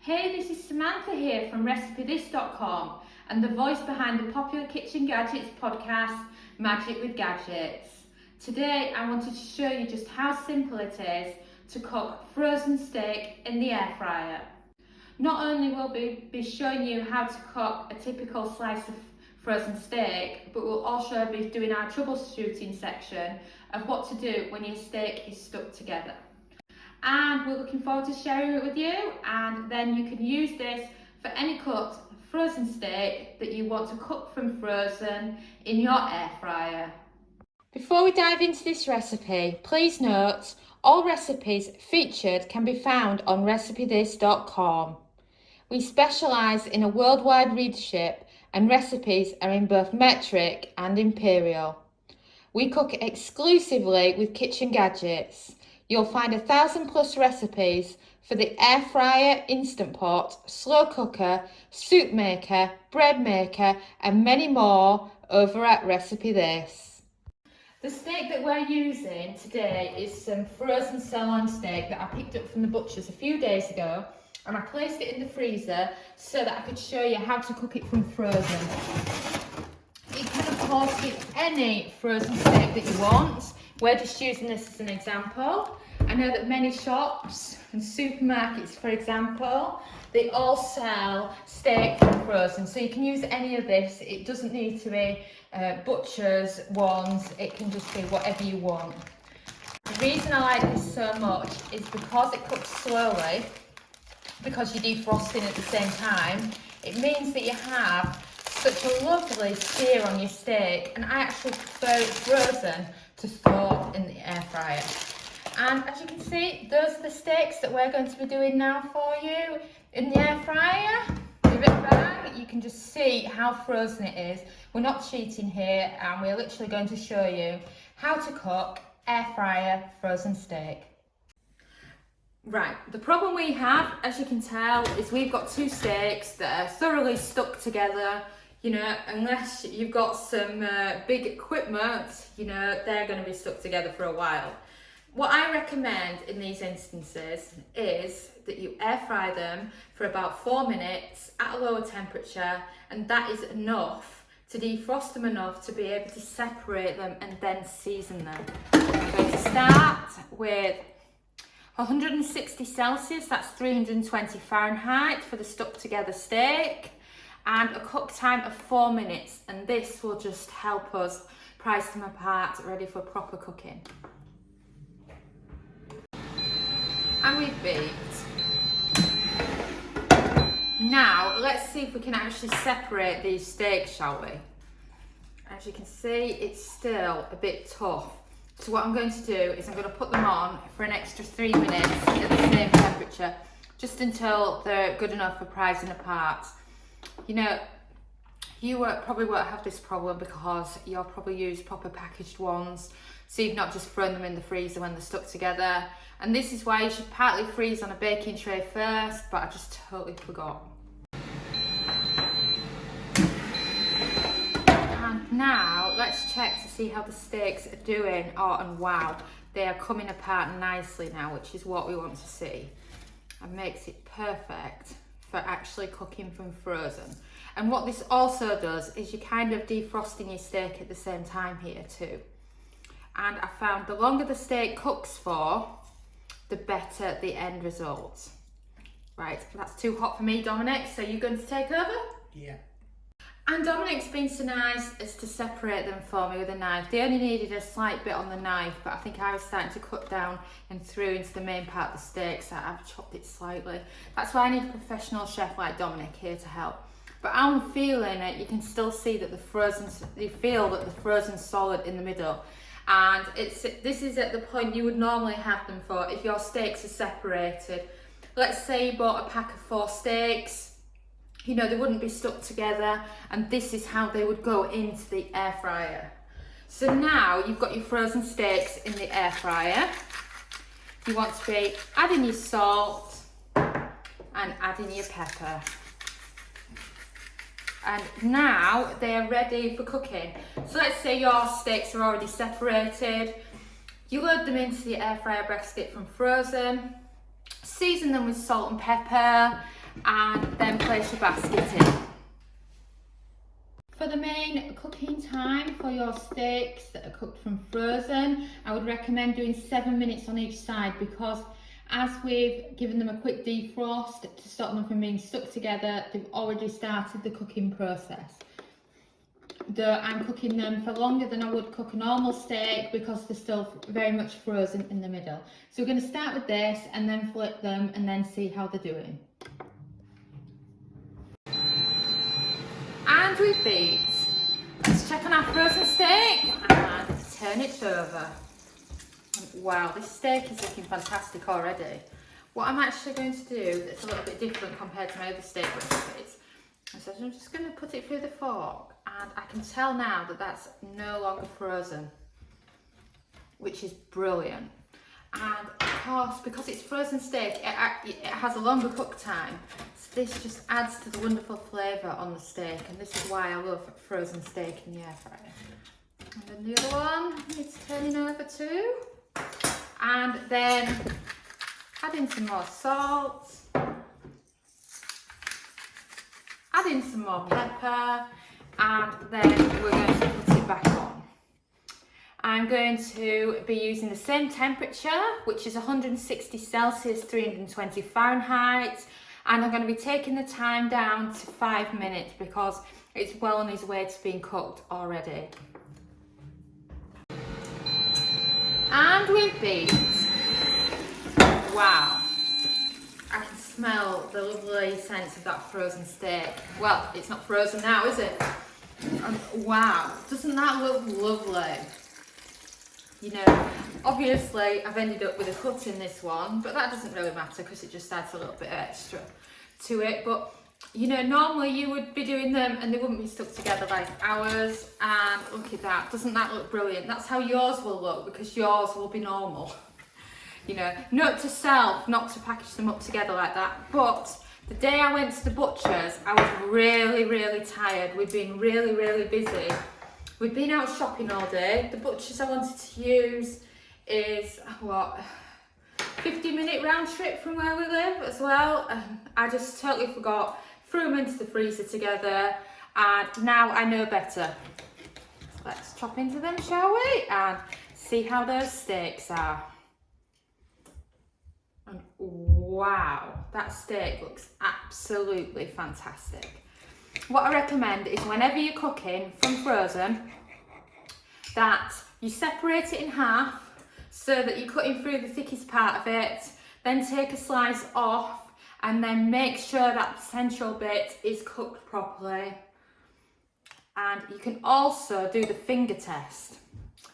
Hey, this is Samantha here from RecipeThis.com and the voice behind the popular Kitchen Gadgets podcast, Magic with Gadgets. Today I wanted to show you just how simple it is to cook frozen steak in the air fryer. Not only will we be showing you how to cook a typical slice of frozen steak, but we'll also be doing our troubleshooting section of what to do when your steak is stuck together. And we're looking forward to sharing it with you, and then you can use this for any cut frozen steak that you want to cook from frozen in your air fryer. Before we dive into this recipe, please note all recipes featured can be found on RecipeThis.com. We specialise in a worldwide readership and recipes are in both metric and imperial. We cook exclusively with kitchen gadgets. You'll find 1,000+ recipes for the air fryer, instant pot, slow cooker, soup maker, bread maker and many more over at Recipe This. The steak that we're using today is some frozen sirloin steak that I picked up from the butcher's a few days ago, and I placed it in the freezer so that I could show you how to cook it from frozen. You can of course get any frozen steak that you want. We're just using this as an example. I know that many shops and supermarkets, for example, they all sell steak from frozen, so you can use any of this. It doesn't need to be butcher's ones, it can just be whatever you want. The reason I like this so much is because it cooks slowly, because you're defrosting at the same time. It means that you have such a lovely sear on your steak, and I actually prefer it frozen to thaw in the air fryer. And as you can see, those are the steaks that we're going to be doing now for you in the air fryer. Give it a bang. You can just see how frozen it is. We're not cheating here, and we're literally going to show you how to cook air fryer frozen steak. Right, the problem we have, as you can tell, is we've got two steaks that are thoroughly stuck together. You know, unless you've got some big equipment, you know, they're going to be stuck together for a while. What I recommend in these instances is that you air fry them for about 4 minutes at a lower temperature, and that is enough to defrost them enough to be able to separate them and then season them. I'm going to start with 160 Celsius, that's 320 Fahrenheit for the stuck together steak, and a cook time of 4 minutes, and this will just help us price them apart, ready for proper cooking. And we've baked. Now let's see if we can actually separate these steaks, shall we? As you can see, it's still a bit tough. So what I'm going to do is I'm going to put them on for an extra 3 minutes at the same temperature, just until they're good enough for pricing apart. You know, you probably won't have this problem because you'll probably use proper packaged ones, so you've not just thrown them in the freezer when they're stuck together. And this is why you should partly freeze on a baking tray first, but I just totally forgot. And now let's check to see how the steaks are doing. Oh, and wow, they are coming apart nicely now, which is what we want to see. And makes it perfect for actually cooking from frozen. And what this also does is you're kind of defrosting your steak at the same time here too. And I found the longer the steak cooks for, the better the end result. Right, that's too hot for me, Dominic, so you're going to take over? Yeah. And Dominic's been so nice as to separate them for me with a knife. They only needed a slight bit on the knife, but I think I was starting to cut down and through into the main part of the steak, so I've chopped it slightly. That's why I need a professional chef like Dominic here to help. But I'm feeling it, you can still see that you feel that the frozen's solid in the middle. And this is at the point you would normally have them for if your steaks are separated. Let's say you bought a pack of 4 steaks, you know, they wouldn't be stuck together, and this is how they would go into the air fryer. So now you've got your frozen steaks in the air fryer. You want to be adding your salt and adding your pepper. And now they are ready for cooking. So let's say your steaks are already separated. You load them into the air fryer basket from frozen, season them with salt and pepper, and then place your basket in. For the main cooking time for your steaks that are cooked from frozen, I would recommend doing 7 minutes on each side, because as we've given them a quick defrost to stop them from being stuck together, they've already started the cooking process. Though I'm cooking them for longer than I would cook a normal steak because they're still very much frozen in the middle. So we're going to start with this and then flip them and then see how they're doing. And we've beat. Let's check on our frozen steak and turn it over. Wow, this steak is looking fantastic already. What I'm actually going to do that's a little bit different compared to my other steak recipes, so I'm just going to put it through the fork, and I can tell now that that's no longer frozen, which is brilliant. And of course, because it's frozen steak, it has a longer cook time, so this just adds to the wonderful flavour on the steak, and this is why I love frozen steak in the air fryer. And then the other one needs turning over too, and then add in some more salt, add in some more pepper, and then we're going to put it back on. I'm going to be using the same temperature, which is 160 Celsius, 320 Fahrenheit, and I'm going to be taking the time down to 5 minutes because it's well on its way to being cooked already. And we've beat. Wow. I can smell the lovely sense of that frozen steak. Well, it's not frozen now, is it? Wow, doesn't that look lovely? You know, obviously I've ended up with a cut in this one, but that doesn't really matter because it just adds a little bit extra to it. But you know, normally you would be doing them and they wouldn't be stuck together like ours, and look at that, doesn't that look brilliant? That's how yours will look, because yours will be normal. You know, note to self not to package them up together like that. But the day I went to the butcher's, I was really tired. We'd been really busy. We'd been out shopping all day. The butcher's I wanted to use is, what, 50-minute round trip from where we live as well. I just totally forgot, threw them into the freezer together, and now I know better. So let's chop into them, shall we? And see how those steaks are. And wow, that steak looks absolutely fantastic. What I recommend is whenever you're cooking from frozen, that you separate it in half so that you're cutting through the thickest part of it, then take a slice off, and then make sure that the central bit is cooked properly. And you can also do the finger test,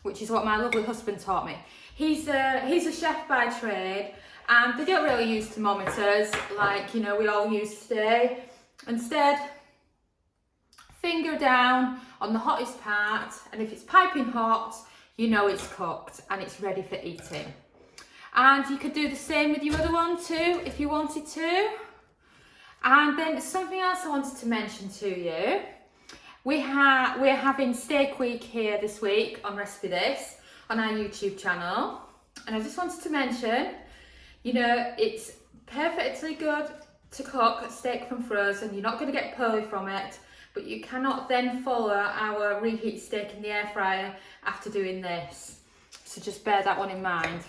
which is what my lovely husband taught me. He's a chef by trade, and they don't really use thermometers like, you know, we all use today. Instead, finger down on the hottest part, and if it's piping hot, you know it's cooked and it's ready for eating. And you could do the same with your other one too, if you wanted to. And then something else I wanted to mention to you. We're having Steak Week here this week on Recipe This on our YouTube channel. And I just wanted to mention, you know, it's perfectly good to cook steak from frozen. You're not going to get pearly from it, but you cannot then follow our reheat steak in the air fryer after doing this. So just bear that one in mind.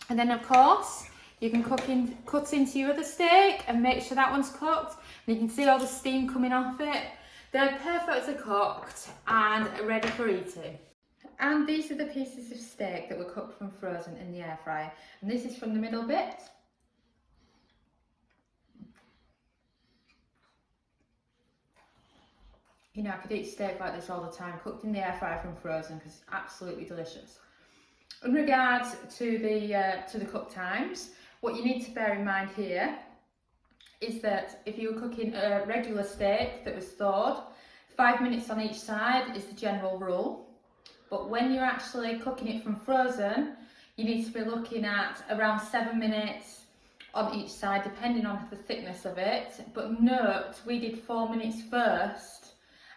And then of course, you can cut into your other steak and make sure that one's cooked. And you can see all the steam coming off it. They're perfectly cooked and ready for eating. And these are the pieces of steak that were cooked from frozen in the air fryer. And this is from the middle bit. You know, I could eat steak like this all the time, cooked in the air fryer from frozen, because it's absolutely delicious. In regards to the cook times, what you need to bear in mind here is that if you were cooking a regular steak that was thawed, 5 minutes on each side is the general rule. But when you're actually cooking it from frozen, you need to be looking at around 7 minutes on each side, depending on the thickness of it. But note, we did 4 minutes first,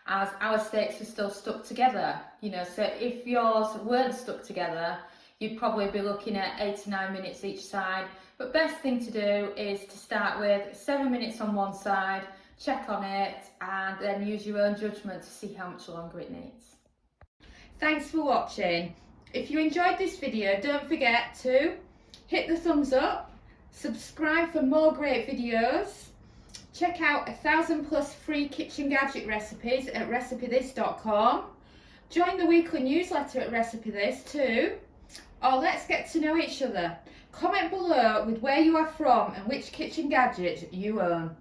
as our steaks were still stuck together. You know, so if yours weren't stuck together, you'd probably be looking at 8 to 9 minutes each side, But best thing to do is to start with 7 minutes on one side, check on it, and then use your own judgment to see how much longer it needs. Thanks for watching. If you enjoyed this video, don't forget to hit the thumbs up, subscribe for more great videos, check out 1,000+ free kitchen gadget recipes at recipethis.com, join the weekly newsletter at RecipeThis too, or let's get to know each other. Comment below with where you are from and which kitchen gadget you own.